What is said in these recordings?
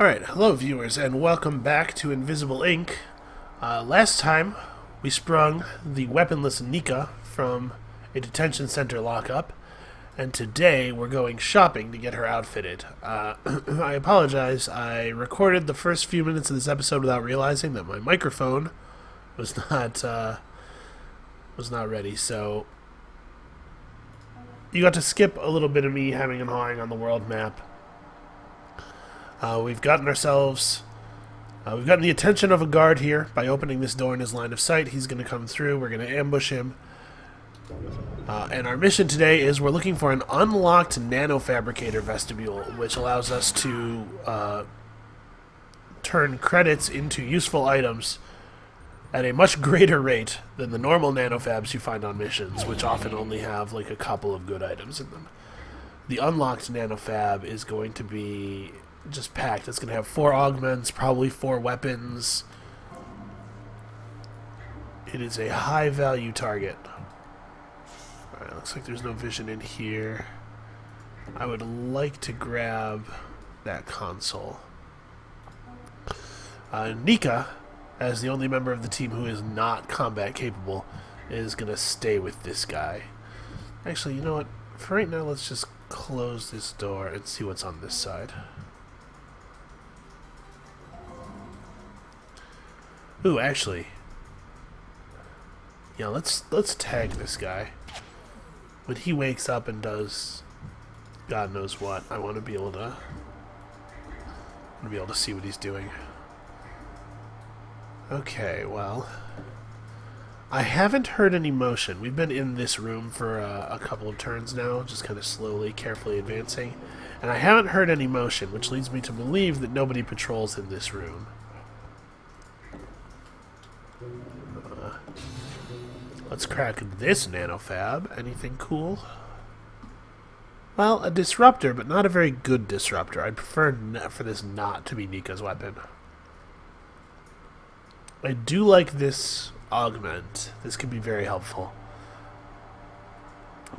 Alright, hello viewers, and welcome back to Invisible Inc. Last time, we sprung the weaponless Nika from a detention center lockup, and today we're going shopping to get her outfitted. I apologize, I recorded the first few minutes of this episode without realizing that my microphone was not ready, so you got to skip a little bit of me hemming and hawing on the world map. We've gotten the attention of a guard here by opening this door in his line of sight. He's going to come through. We're going to ambush him. And our mission today is we're looking for an unlocked nanofabricator vestibule, which allows us to turn credits into useful items at a much greater rate than the normal nanofabs you find on missions, which often only have like a couple of good items in them. The unlocked nanofab is going to be just packed. It's going to have 4 augments, probably 4 weapons. It is a high value target. Alright, looks like there's no vision in here. I would like to grab that console. Nika, as the only member of the team who is not combat capable, is going to stay with this guy. Actually, you know what? For right now, let's just close this door and see what's on this side. Ooh, actually, yeah, let's tag this guy. When he wakes up and does God knows what, I want to be able to see what he's doing. Okay, well, I haven't heard any motion. We've been in this room for a couple of turns now, just kind of slowly, carefully advancing, and I haven't heard any motion, which leads me to believe that nobody patrols in this room. Let's crack this nanofab. Anything cool? Well, a disruptor, but not a very good disruptor. I'd prefer for this not to be Nika's weapon. I do like this augment. This can be very helpful.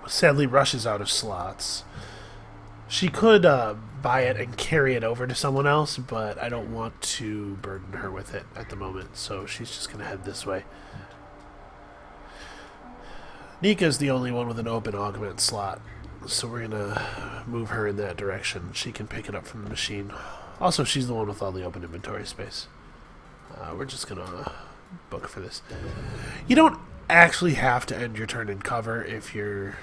Sadly, Rush is out of slots. She could buy it and carry it over to someone else, but I don't want to burden her with it at the moment, so she's just going to head this way. Nika's the only one with an open augment slot, so we're going to move her in that direction. She can pick it up from the machine. Also, she's the one with all the open inventory space. We're just going to book for this. You don't actually have to end your turn in cover if you're,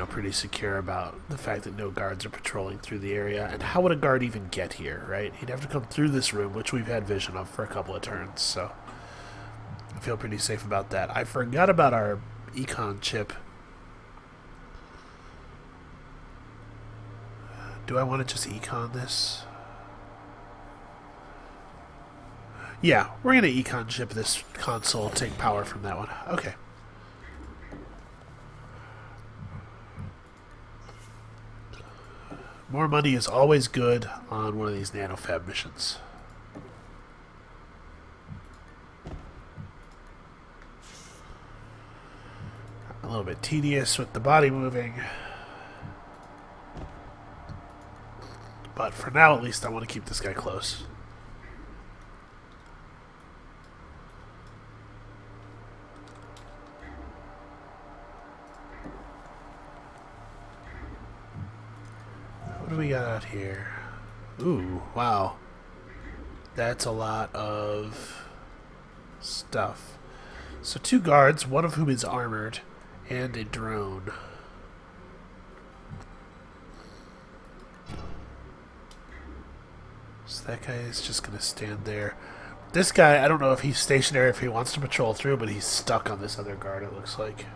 pretty secure about the fact that no guards are patrolling through the area. And how would a guard even get here, right? He'd have to come through this room, which we've had vision of for a couple of turns, so I feel pretty safe about that. I forgot about our econ chip. Do I want to just econ this? Yeah, we're going to econ chip this console, take power from that one. Okay. More money is always good on one of these nanofab missions. A little bit tedious with the body moving. But for now, at least, I want to keep this guy close. What do we got out here? Ooh, wow. That's a lot of stuff. So 2 guards, one of whom is armored, and a drone. So that guy is just going to stand there. This guy, I don't know if he's stationary, if he wants to patrol through, but he's stuck on this other guard, it looks like.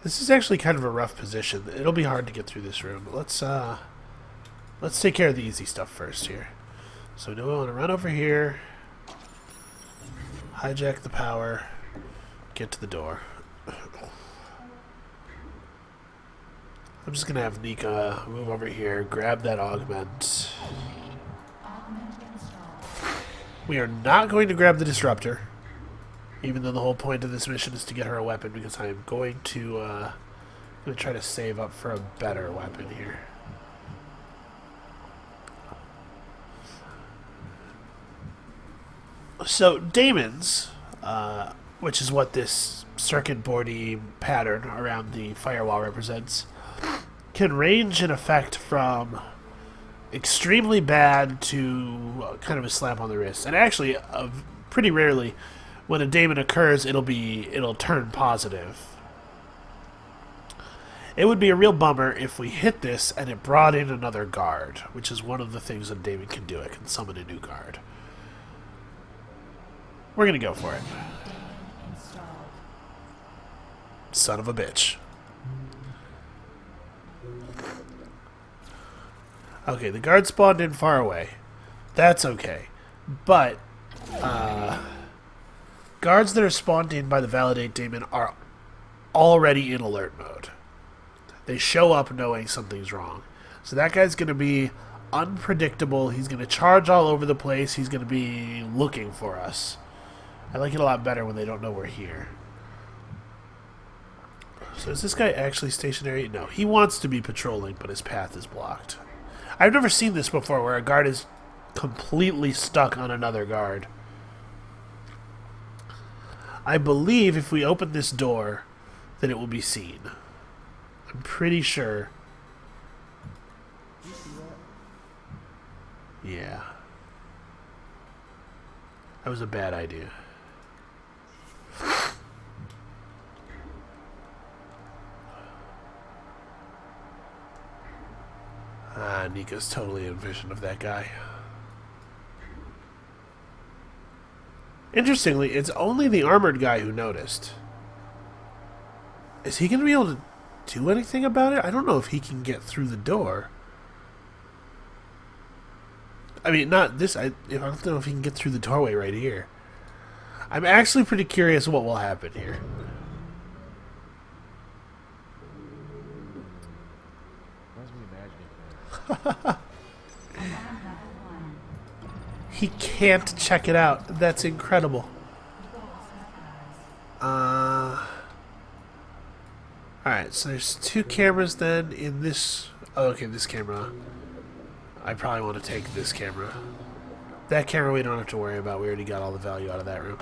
This is actually kind of a rough position. It'll be hard to get through this room. But let's take care of the easy stuff first here. So we want to run over here, hijack the power, get to the door. I'm just going to have Nika move over here, grab that augment. We are not going to grab the disruptor, even though the whole point of this mission is to get her a weapon, because I am going to try to save up for a better weapon here. So Damon's, which is what this circuit boardy pattern around the firewall represents, can range in effect from extremely bad to kind of a slap on the wrist. And actually, pretty rarely, when a daemon occurs, it'll turn positive. It would be a real bummer if we hit this and it brought in another guard, which is one of the things a daemon can do. It can summon a new guard. We're gonna go for it. Son of a bitch. Okay, the guard spawned in far away. That's okay. But, guards that are spawned in by the Validate Daemon are already in alert mode. They show up knowing something's wrong. So that guy's going to be unpredictable. He's going to charge all over the place. He's going to be looking for us. I like it a lot better when they don't know we're here. So is this guy actually stationary? No, he wants to be patrolling, but his path is blocked. I've never seen this before, where a guard is completely stuck on another guard. I believe if we open this door, then it will be seen. I'm pretty sure. Yeah. That was a bad idea. Nika's totally in vision of that guy. Interestingly, it's only the armored guy who noticed. Is he going to be able to do anything about it? I don't know if he can get through the door. I mean, not this. I don't know if he can get through the doorway right here. I'm actually pretty curious what will happen here. He can't check it out. That's incredible. Alright, so there's two cameras then in this. Oh, okay, this camera. I probably want to take this camera. That camera we don't have to worry about. We already got all the value out of that room.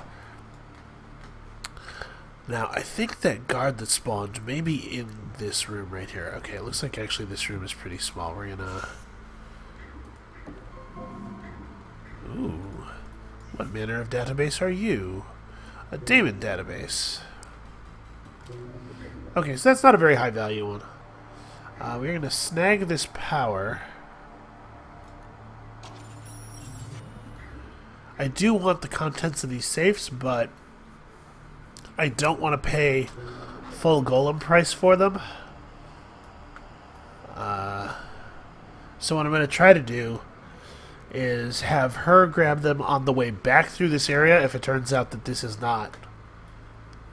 Now, I think that guard that spawned may be in this room right here. Okay, it looks like actually this room is pretty small. We're gonna... Ooh. What manner of database are you? A daemon database. Okay, so that's not a very high value one. We're gonna snag this power. I do want the contents of these safes, but I don't want to pay full golem price for them. So what I'm going to try to do is have her grab them on the way back through this area if it turns out that this is not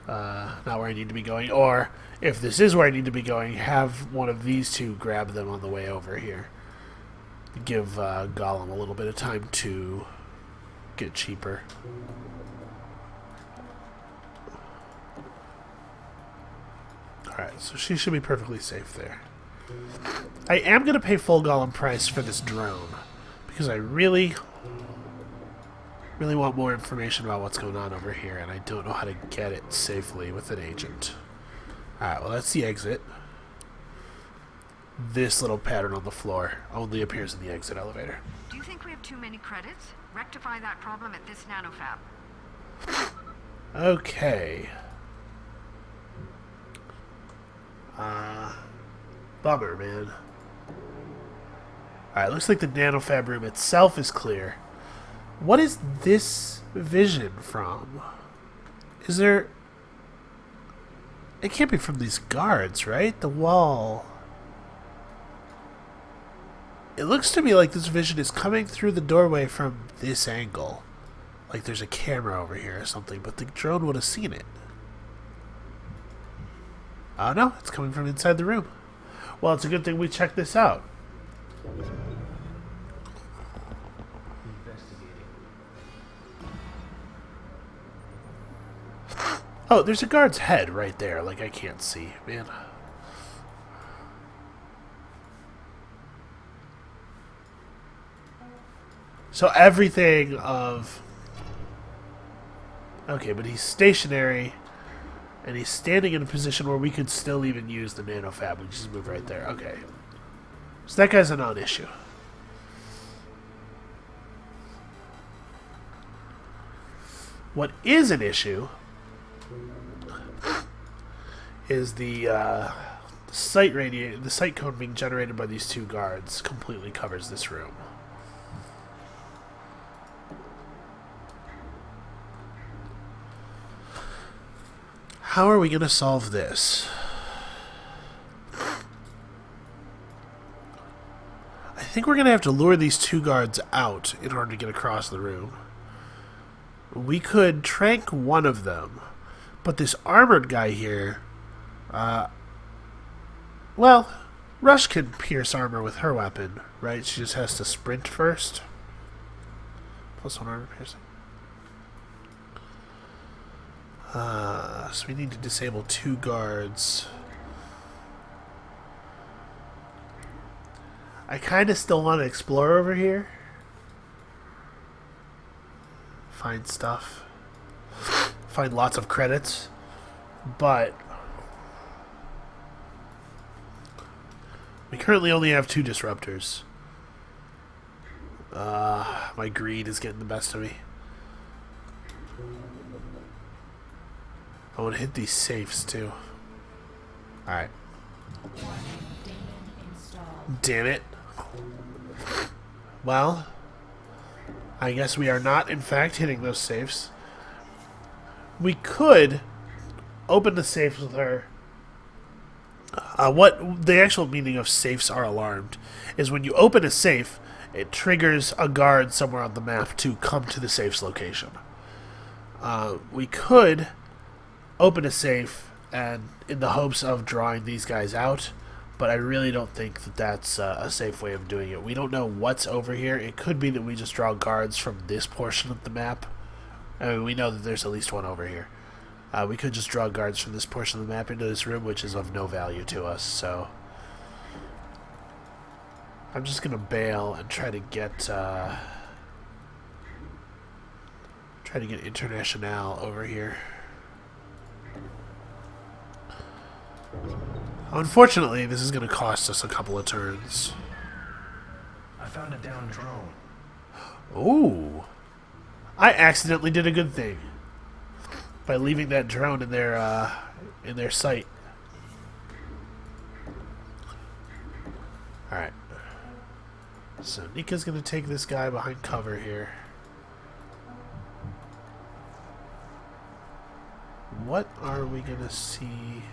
where I need to be going. Or if this is where I need to be going, have one of these two grab them on the way over here. Give Gollum a little bit of time to get cheaper. Alright, so she should be perfectly safe there. I am going to pay full golem price for this drone, because I really want more information about what's going on over here, and I don't know how to get it safely with an agent. Alright, well that's the exit. This little pattern on the floor only appears in the exit elevator. Do you think we have too many credits? Rectify that problem at this nanofab. Okay. Bummer, man. Alright, looks like the nanofab room itself is clear. What is this vision from? Is there... It can't be from these guards, right? The wall... It looks to me like this vision is coming through the doorway from this angle. Like there's a camera over here or something, but the drone would have seen it. Oh no, it's coming from inside the room. Well, it's a good thing we checked this out. Oh, there's a guard's head right there. Like, I can't see, man. So everything of... Okay, but he's stationary, and he's standing in a position where we could still even use the nanofab. We just move right there. Okay. So that guy's a non-issue. What is an issue is the site code being generated by these two guards completely covers this room. How are we going to solve this? I think we're going to have to lure these two guards out in order to get across the room. We could trank one of them, but this armored guy here, well, Rush can pierce armor with her weapon, right? She just has to sprint first. +1 armor piercing. So we need to disable two guards. I kind of still want to explore over here. Find stuff. Find lots of credits. But we currently only have 2 disruptors. My greed is getting the best of me. I want to hit these safes too. Alright. Damn it. Well, I guess we are not, in fact, hitting those safes. We could open the safes with her. What the actual meaning of safes are alarmed is when you open a safe, it triggers a guard somewhere on the map to come to the safe's location. We could open a safe and in the hopes of drawing these guys out, but I really don't think that that's a safe way of doing it. We don't know what's over here. It could be that we just draw guards from this portion of the map. I mean, we know that there's at least one over here. We could just draw guards from this portion of the map into this room, which is of no value to us, so I'm just gonna bail and try to get International over here. Unfortunately, this is going to cost us a couple of turns. I found a downed drone. Ooh. I accidentally did a good thing by leaving that drone in their sight. Alright. So Nika's going to take this guy behind cover here. What are we going to see?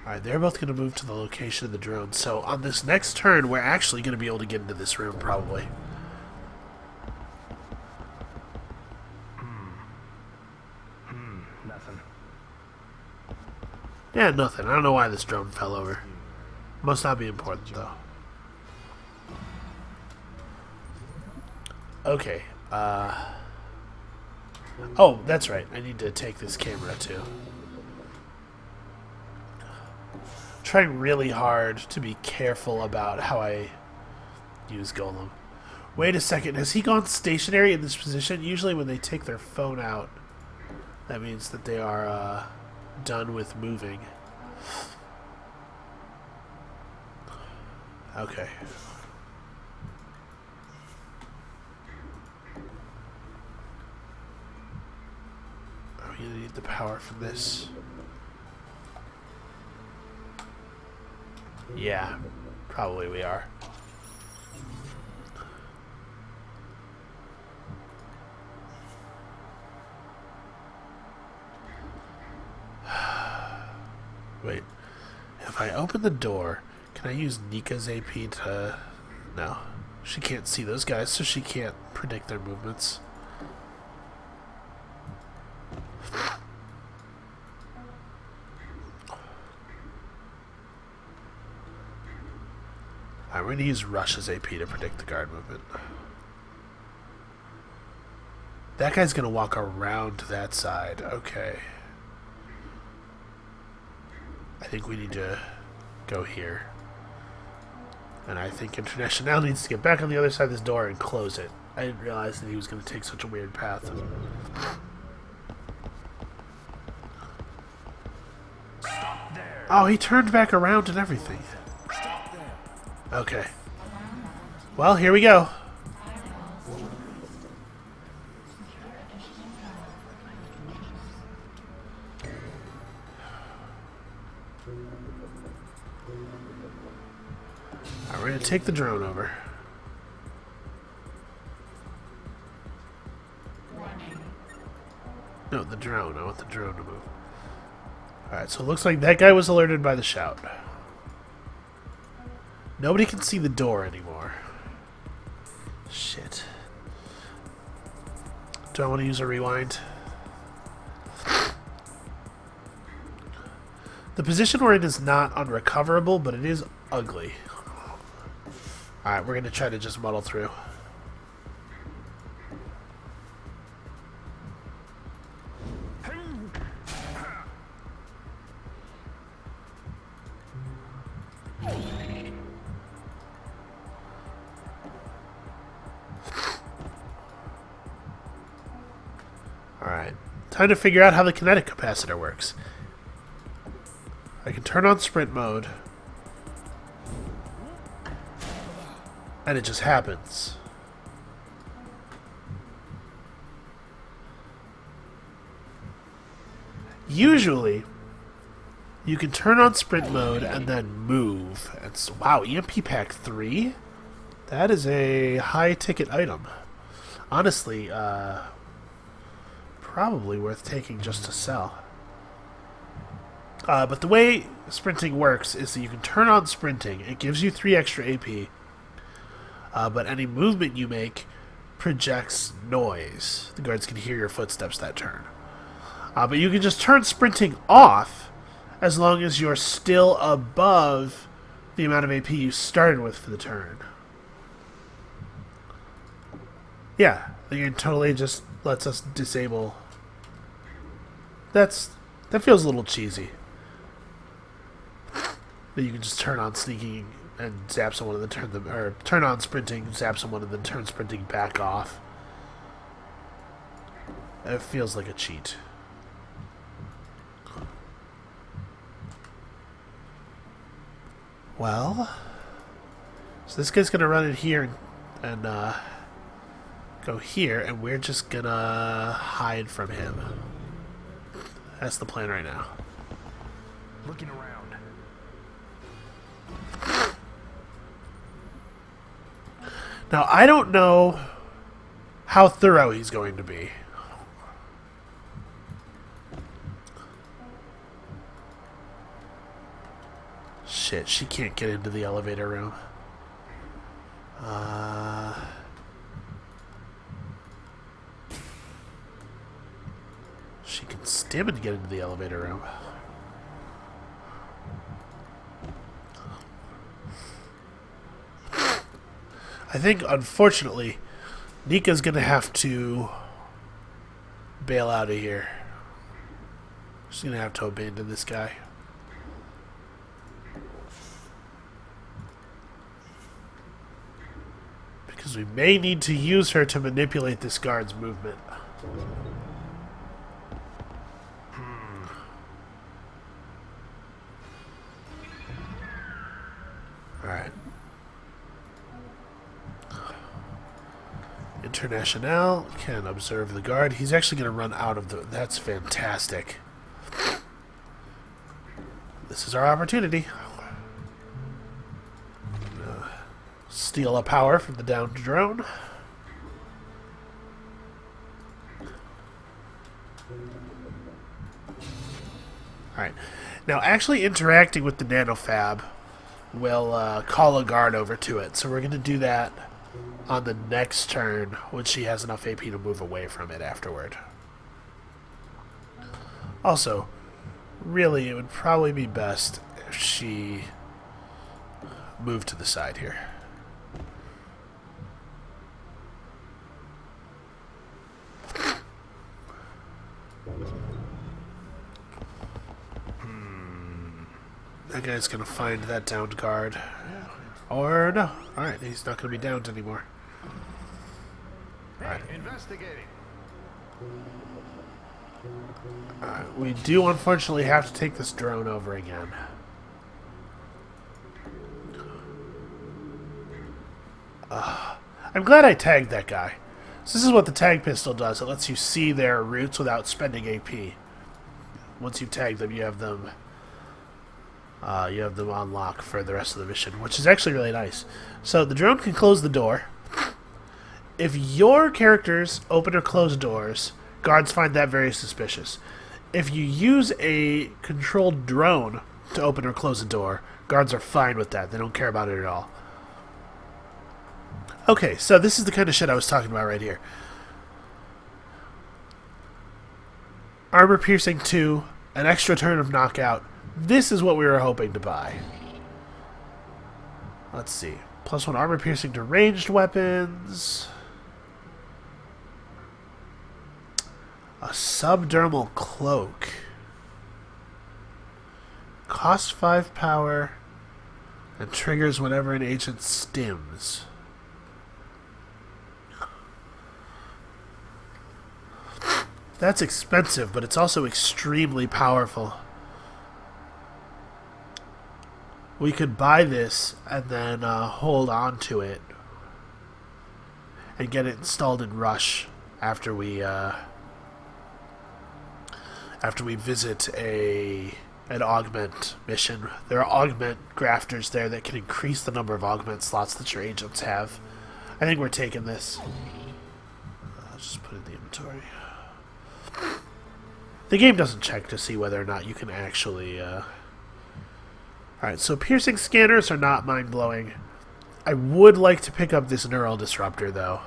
Alright, they're both going to move to the location of the drone. So on this next turn, we're actually going to be able to get into this room, probably. Nothing. Yeah, nothing. I don't know why this drone fell over. Must not be important, though. Okay. Oh, that's right. I need to take this camera, too. Trying really hard to be careful about how I use Golem. Wait a second, has he gone stationary in this position? Usually when they take their phone out, that means that they are done with moving. Okay. Are we gonna need the power from this? Yeah, probably we are. Wait, if I open the door, can I use Nika's AP to... No, she can't see those guys, so she can't predict their movements. Alright, we're going to use Rush's AP to predict the guard movement. That guy's gonna walk around to that side. Okay. I think we need to go here. And I think International needs to get back on the other side of this door and close it. I didn't realize that he was going to take such a weird path. Stop there. Oh, he turned back around and everything. Stop there. Okay. Well, here we go. Alright, we're going to take the drone over. No, the drone. I want the drone to move. Alright, so it looks like that guy was alerted by the shout. Nobody can see the door anymore. Shit. Do I want to use a rewind? The position we're in is not unrecoverable, but it is ugly. Alright, we're going to try to just muddle through. Alright, time to figure out how the kinetic capacitor works. I can turn on sprint mode, and it just happens. Usually, you can turn on sprint mode and then move. And so, wow, EMP Pack 3? That is a high-ticket item. Honestly, probably worth taking just to sell. But the way sprinting works is that you can turn on sprinting. It gives you 3 extra AP. But any movement you make projects noise. The guards can hear your footsteps that turn. But you can just turn sprinting off as long as you're still above the amount of AP you started with for the turn. Yeah, the game totally just lets us disable. That feels a little cheesy. That you can just turn on sneaking and zap someone and then turn them, or turn on sprinting, zap someone and then turn sprinting back off. It feels like a cheat. Well, so this guy's gonna run in here and go here, and we're just gonna hide from him. That's the plan right now. Looking around. Now, I don't know how thorough he's going to be. Shit, she can't get into the elevator room. She can stim and get into the elevator room. I think, unfortunately, Nika's gonna have to bail out of here. She's gonna have to abandon this guy. Because we may need to use her to manipulate this guard's movement. Alright. International can observe the guard. He's actually going to run out of the... That's fantastic. This is our opportunity. Steal a power from the downed drone. Alright. Now, actually interacting with the nanofab will call a guard over to it. So we're going to do that on the next turn when she has enough AP to move away from it afterward. Also, really, it would probably be best if she moved to the side here. That guy's gonna find that downed guard. Or no. Alright, he's not gonna be downed anymore. Hey, investigating. Alright, we do unfortunately have to take this drone over again. I'm glad I tagged that guy. So this is what the tag pistol does. It lets you see their routes without spending AP. Once you've tagged them, you have them on lock for the rest of the mission, which is actually really nice. So the drone can close the door. If your characters open or close doors, guards find that very suspicious. If you use a controlled drone to open or close a door, guards are fine with that. They don't care about it at all. Okay, so this is the kind of shit I was talking about right here. Armor piercing 2, an extra turn of knockout. This is what we were hoping to buy. Let's see. +1 armor piercing to ranged weapons. A subdermal cloak. Costs 5 power and triggers whenever an agent stims. That's expensive, but it's also extremely powerful. We could buy this and then hold on to it and get it installed in Rush after we visit an augment mission. There are augment grafters there that can increase the number of augment slots that your agents have. I think we're taking this. I'll just put it in the inventory. The game doesn't check to see whether or not you can actually... Alright, so piercing scanners are not mind-blowing. I would like to pick up this neural disruptor, though.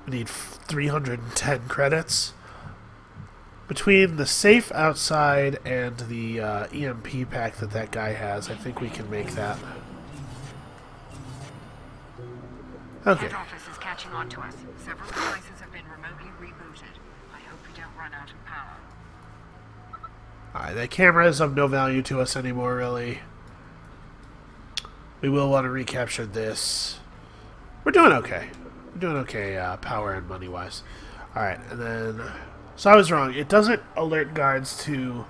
We need 310 credits. Between the safe outside and the EMP pack that guy has, I think we can make that. Okay. Head office is catching on to us. Several devices have been remotely rebooted. I hope we don't run out of power. Alright, that camera is of no value to us anymore, really. We will want to recapture this. We're doing okay. We're doing okay, power and money-wise. Alright, and then... So I was wrong. It doesn't alert guards to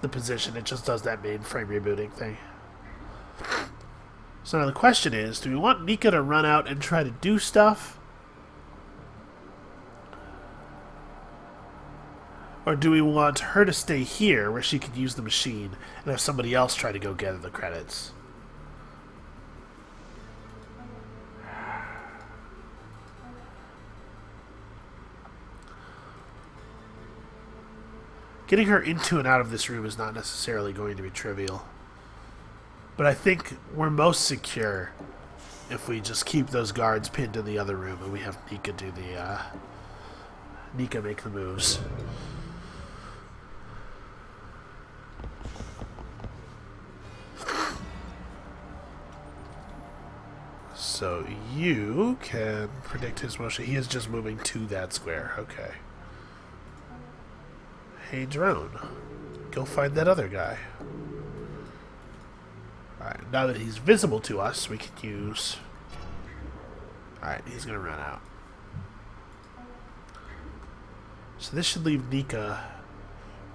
the position. It just does that mainframe rebooting thing. So now the question is, do we want Nika to run out and try to do stuff? Or do we want her to stay here where she could use the machine and have somebody else try to go get the credits? Getting her into and out of this room is not necessarily going to be trivial. But I think we're most secure if we just keep those guards pinned in the other room and we have Nika do the... Nika make the moves. So you can predict his motion. He is just moving to that square. Okay. Hey, drone. Go find that other guy. Alright, now that he's visible to us, we can use... Alright, he's going to run out. So this should leave Nika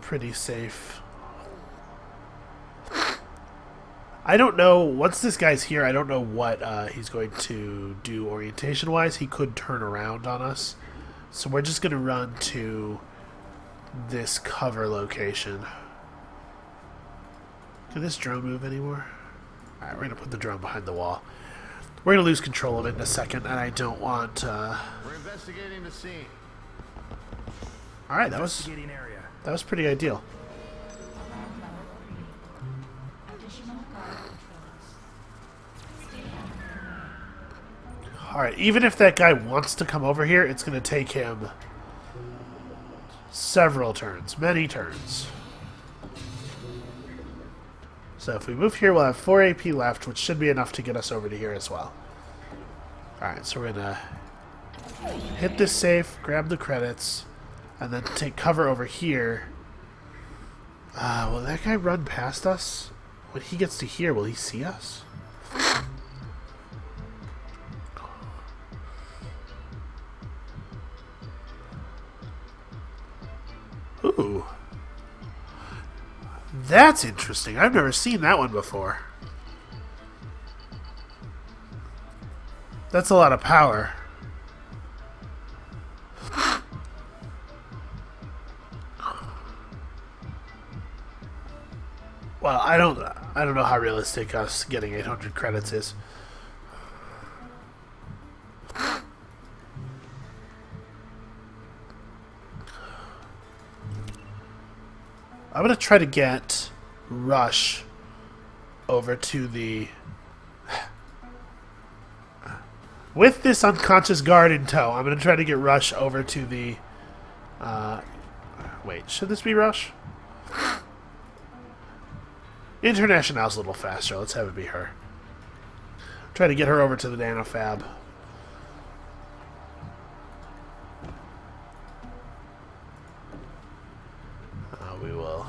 pretty safe. I don't know, once this guy's here, I don't know what he's going to do orientation-wise. He could turn around on us. So we're just going to run to this cover location. Can this drone move anymore? Alright, we're going to put the drone behind the wall. We're going to lose control of it in a second, and I don't want... We're investigating the scene. Alright, that was pretty ideal. Alright, even if that guy wants to come over here, it's going to take him several turns, many turns. So if we move here, we'll have 4 AP left, which should be enough to get us over to here as well. Alright, so we're going to hit this safe, grab the credits, and then take cover over here Will that guy run past us? When he gets to here, will he see us? Ooh. That's interesting. I've never seen that one before. That's a lot of power. Well, I don't know how realistic us getting 800 credits is. I'm gonna try to get Rush over to the... With this unconscious guard in tow, I'm gonna try to get Rush over to the... Wait, should this be Rush? International's a little faster. Let's have it be her. Try to get her over to the nanofab. We will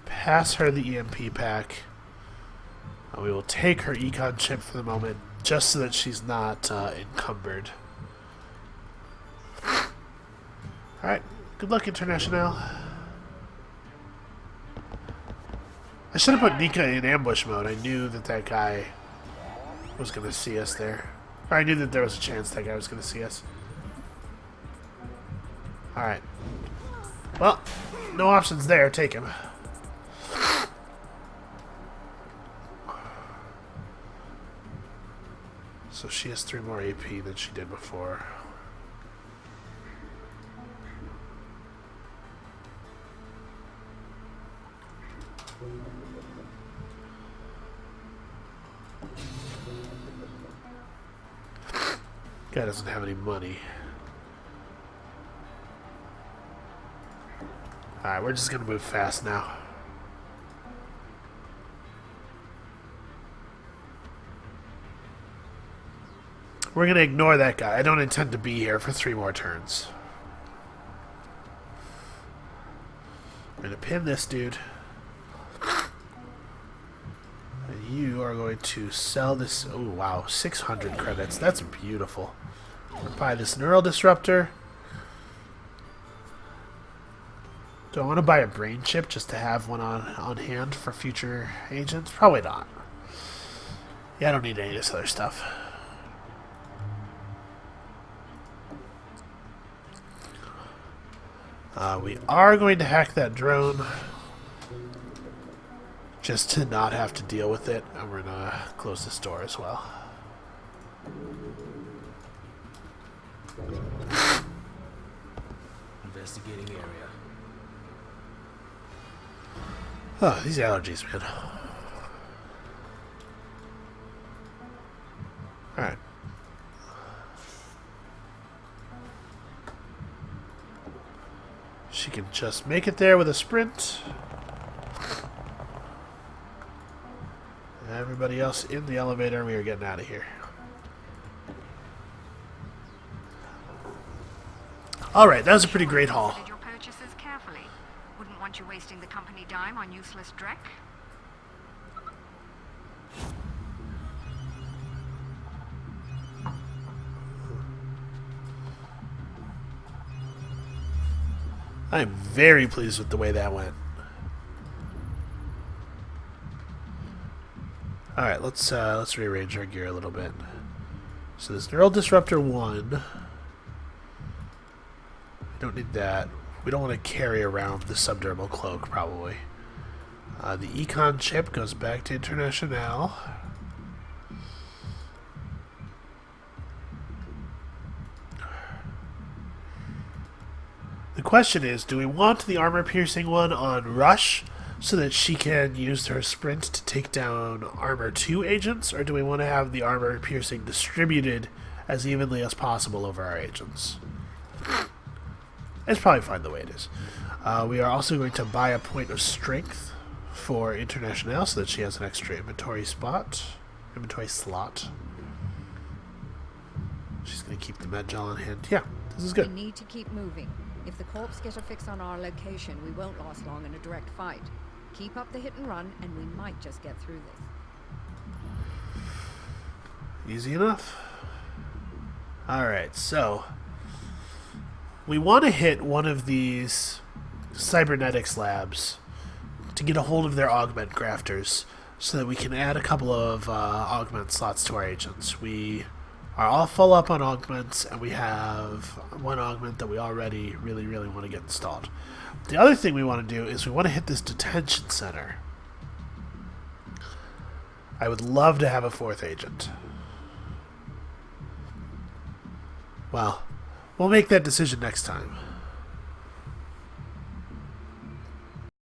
pass her the EMP pack. We will take her econ chip for the moment, just so that she's not encumbered. Alright, good luck, International. I should have put Nika in ambush mode. I knew that that guy was going to see us there. Or I knew that there was a chance that guy was going to see us. Alright. Well, no options there. Take him. So she has 3 more AP than she did before. Guy doesn't have any money. Alright, we're just gonna move fast now. We're gonna ignore that guy. I don't intend to be here for 3 more turns. We're gonna pin this dude. And you are going to sell this. Oh, wow. 600 credits. That's beautiful. Buy this neural disruptor. Do I want to buy a brain chip just to have one on hand for future agents? Probably not. Yeah, I don't need any of this other stuff. We are going to hack that drone just to not have to deal with it, and we're going to close this door as well. Investigating area. Oh, these allergies, man. Alright. She can just make it there with a sprint. Everybody else in the elevator, we are getting out of here. Alright, that was a pretty great haul. Considered your purchases carefully. Wouldn't want you wasting the company dime on useless dreck. I am very pleased with the way that went. Alright, let's rearrange our gear a little bit. So this Neural Disruptor 1. We don't need that. We don't want to carry around the subdermal cloak, probably. The Econ chip goes back to International. The question is, do we want the armor-piercing one on Rush so that she can use her sprint to take down Armor 2 agents, or do we want to have the armor-piercing distributed as evenly as possible over our agents? It's probably fine the way it is. We are also going to buy a point of strength for International so that she has an extra inventory slot. She's going to keep the med gel on hand. Yeah, this is good. We need to keep moving. If the corps get a fix on our location, we won't last long in a direct fight. Keep up the hit and run, and we might just get through this. Easy enough. Alright, so we want to hit one of these cybernetics labs to get a hold of their augment grafters so that we can add a couple of augment slots to our agents. We are all full up on augments, and we have one augment that we already really want to get installed. The other thing we want to do is we want to hit this detention center. I would love to have a fourth agent. Well, we'll make that decision next time.